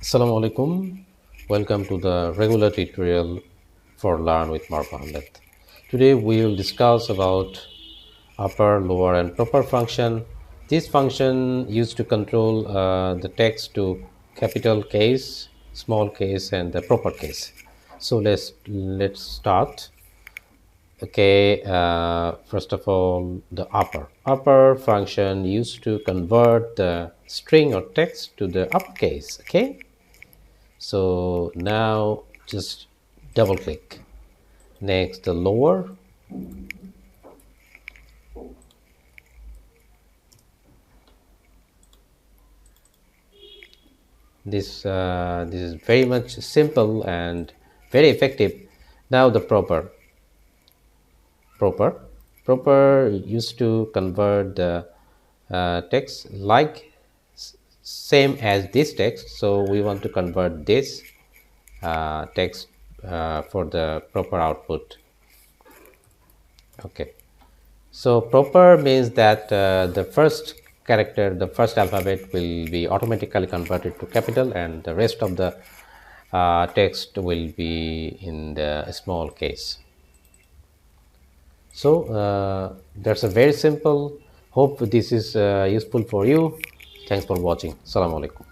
Assalamu alaikum. Welcome to the regular tutorial for Learn with Marufahmed. Today we will discuss about upper, lower, and proper function. This function used to control the text to capital case, small case, and the proper case. So let's start. Okay, first of all, the upper function used to convert the string or text to the uppercase. Okay, so now just double click. Next, the lower. This is very much simple and very effective. Now the proper proper used to convert the text like same as this text. So we want to convert this text for the proper output. Okay. So proper means that the first character, the first alphabet will be automatically converted to capital, and the rest of the text will be in the small case. So that's a very simple. Hope this is useful for you. Thanks for watching. Assalamu alaikum.